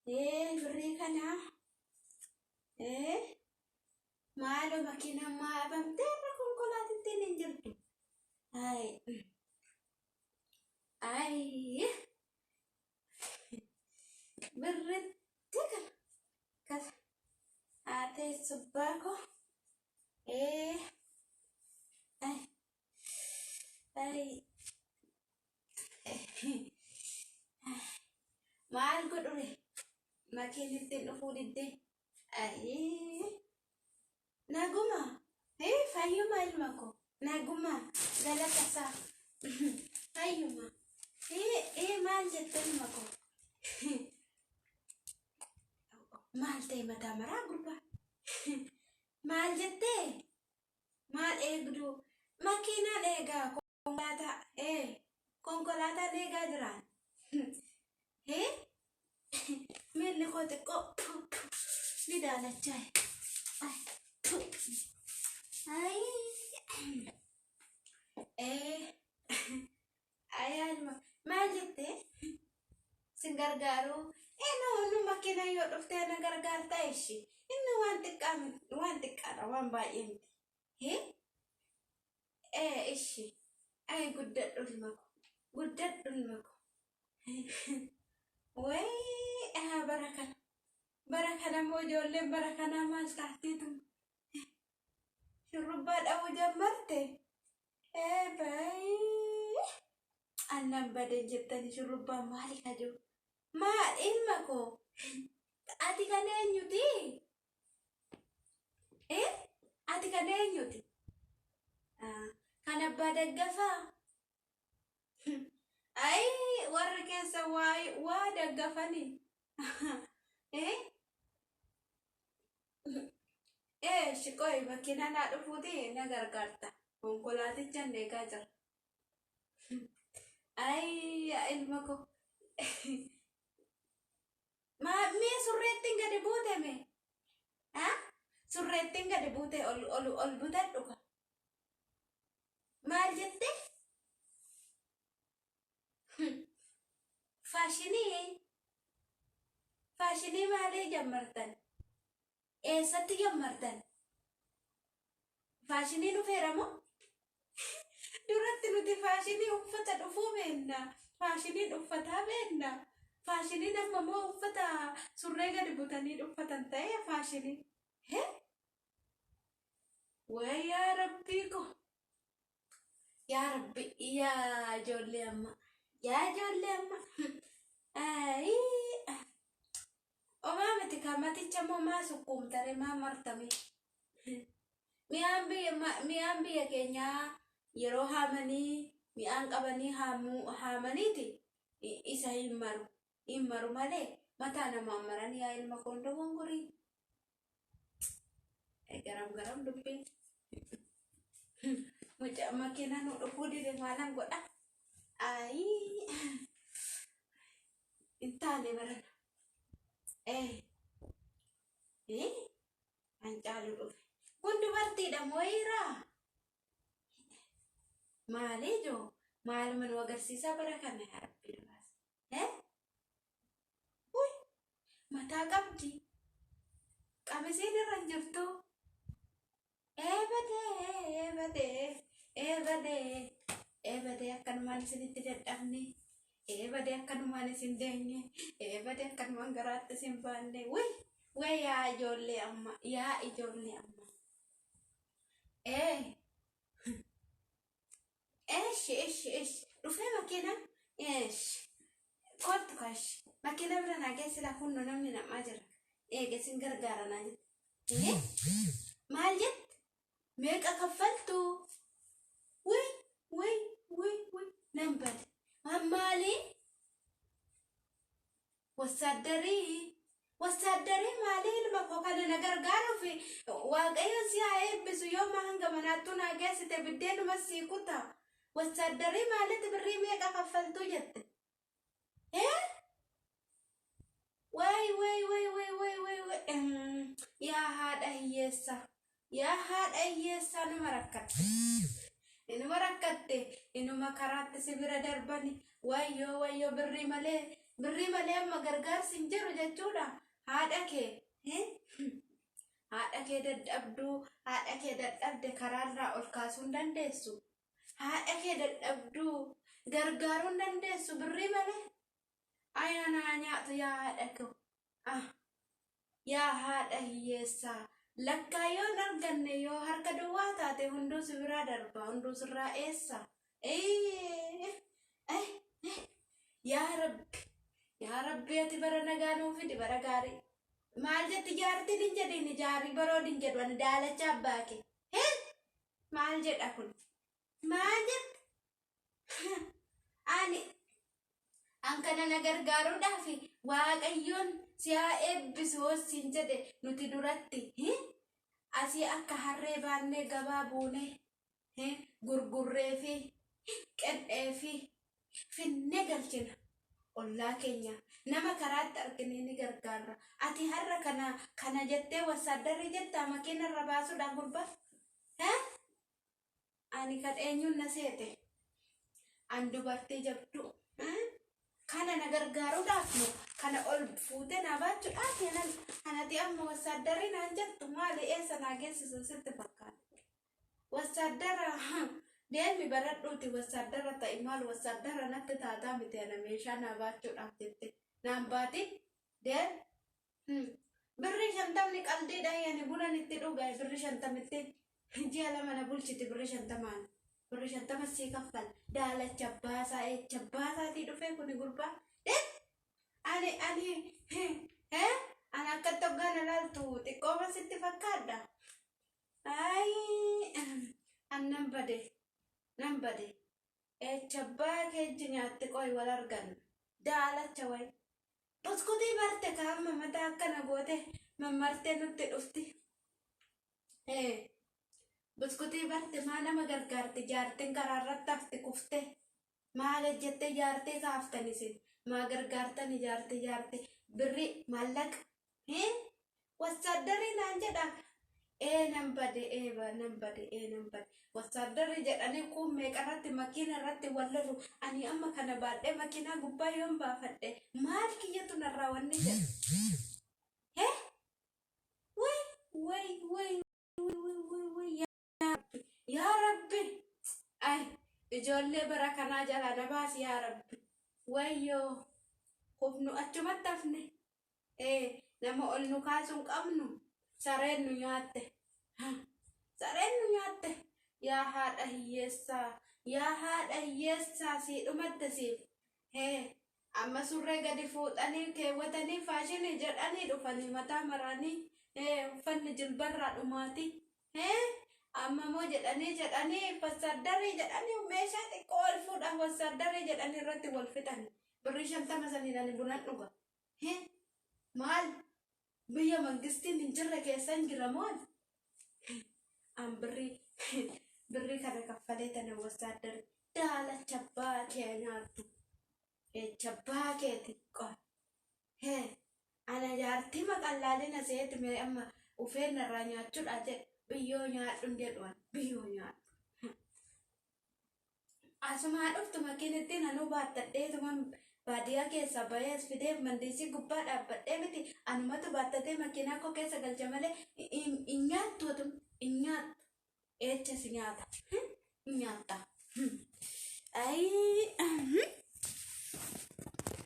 بريكنا ماله مكينة ما بمتركم كلها تتنين جرتو هاي اي برد تكل كذا اتي سباكو ايه اي اي ما القدري مكينة تنفود الدين اي ناقوما فايوما المكو ناقوما غلطة صح فايوما مال جت المكو مال تي متى مرا غربا مال جتة مال اقدو ماكينة ايغا كونغلاتا كونغلاتا ايغا دران من اللي خوتكو لدانا جاي ay ayalma majette singargaru no no makina yo dofte na gargarta ishi inno wanti kana wan ba yenti ishi ay guddat dulmako way barakana mo jolle barakana mas kahtitum شربات أو جمرته باي أنا بدي جدا شربات مالك أجو ما إلمكو أتي كان يوتي أتي كان يوتي كان بدي جفا أي ورك سواي واد جفاني shikoi makina na dhufuuti na gargaarta konkolaaticha neegaa jira ay ilma ko mee surreettiin gadi buute mee surreettiin gadi buute ol butadhu ka maal jette faashinii maalii jammartan eessatti jammartan faashinii dhufeeramo duratti nuti faashinii uffata dhufuu beenna faashinii uffataa beenna faashinii nammamoo uffata surree gadi butanii uffatan ta'e faashinii way yaa rabbii ko yaa rabbi yaa ijoollee amma ay mati kamaticha mo masukumtare martame miambi ya kenya yero hamani mian qabani hamaniti isa himmaru male mata na mamarani ya ilma kondo gongori garam dubbi mucha makina no dufudi de malam goda ai intale baran ancalu dhufe kun dubartiidha mooyiraa maalijo maaluma nu agarsiisaa bara kana yaa rabbi dhufaas mataa qabdi qabisiin irra hin jirtu badee akkanumaan isinitti dadhabne badee akkanumaan isin deenye badee akkanumaan garaatti isin baanne way yaa ijoollee amma ايش رفع مكينة ايش كنت كاش مكينة برنا جالس لا كنا نمنا ما جرى جالسين قرقارنا ما جت ميك أكفلتو وي نمبر مالي والصدري مالي المفوقة نقرقارو في واقعي سيها بس يوم ما هنگا مناتونا جالس تبدين مسيكوتا والصدري مالي تبري ميك أكفلتو جت واي يا هاد أيسا نمركت إنو مكرات سبيرا درباني وايو بري مالي birrii malee amma gargaarsi hin jiru jechuudha. Haadha kee haadha kee dadhabduu, haadha kee dadhabde karaarraa ol kaasuu hin dandeessu. Haadha kee dadhabduu gargaaruu hin dandeessu birrii malee. Ayyaana nyaatu yaa haadha koo. Yaa haadha hiyyeessaa. Lakkaa yoo hin arganne yoo harka duwwaa taate hunduu si biraa darba, hunduu sirraa eessa. Yaa rabbi ati bara nagaa nuu fidi bara gaarii. Maal jetti jaartiin hin jedhin jaarii barood hin jedhu ani daalacha abbaa kee. Maal jedha kun? Maal jette? An kana na gargaaruudhaaf Waaqayyoon si haa eebbisu siin jedhe nuti duratti asii akka harree baannee gabaa buunee gurgurree fi qendhee fi finnee galchina. Ollaa keenya nama karaatti arginee ni gargaarra. Ati har'a kana jettee wasaaddarri jettaa makiinarra baasuudhaan gurbaa. Ani kan eenyuun na seete? An dubartii jabduu. Kana na gargaaruudhaaf moo kana ol fuutee na baachuudhaaf anati amma wasaaddarri naan jettu maali eessa naa geessisan sitti fakkaata? Wasaaddara deemi baradhuuti wasaaddara ta'i maal wasaaddara natti taataa miti ana meeshaa naa baachuudhaaf jette naan baati deem birri 50 qaldiidha yani bunan itti dhugaa birri 50 ji'a lama na bulchiti birri 50 birri 50 sii kaffal daalacha baasaatii dhufee kuni gurbaa ani akka toggaana laaltu xiqqooma sitti fakkaadha. Nan bade chabbaa keeji nyaatti qoy wal argan daalacha way buskutii barte kaamma mataa akkana goote mammartee nutti dhufti. Buskutii barte maa nama gargaarte jaartiin karaarratti hafti kufte maal ejjette jaartii kaaftanisin maa gargaartani jaarte birri maallaqa wasaaddarri naan jedha. Nan bade wasaaddarri jedhanii kun meeqarratti makiina irratti wallalu ani amma kana baadhee makiinaa gubbaa yoon baafadhe maal kiyyatu narraa wanni jedhu. Way yaa rabbi ijoollee bara kanaa jalaa na baasi yaa rabbi. Wayyoo hubnu achumatti hafne nama ol nu kaasuun qabnu sareen nu nyaatte. Yaa haadha hiyyeessaa sii dhumatte siif. Amma surree gadi fuudhanii keewwatanii faashinii jedhanii dhufanii mataa maraanii uffanni jilbarraa dhumaati. Amma moo jedhanii wasaaddarrii jedhanii meeshaa xiqqoo ol fuudhan wasaaddarrii jedhanii irratti wal fixan birrii 50 saniidhaan bunan dhuga. Maal biyya mangistiin hin jirre keessan jira moon? An birrii kana kaffalee tana wasaaddarri daalacha abbaa kee nyaattu. Chabbaa kee xiqqoo. Ana jaartii maqallaalina seeti mee amma ufeen irraa nyaachuudha jedhe. Biyyoo nyaadhuun jedhuun biyyoo nyaadhu. Asumaa dhuftu makiinitti nanuu baattadheetuma baadiyyaa keessa bayees fidee mandiisii gubbaa dhaabbadhee miti anumatu baattatee makiinaa koo keessa galcha malee hin nyaattu eechas nyaata. Nyaata.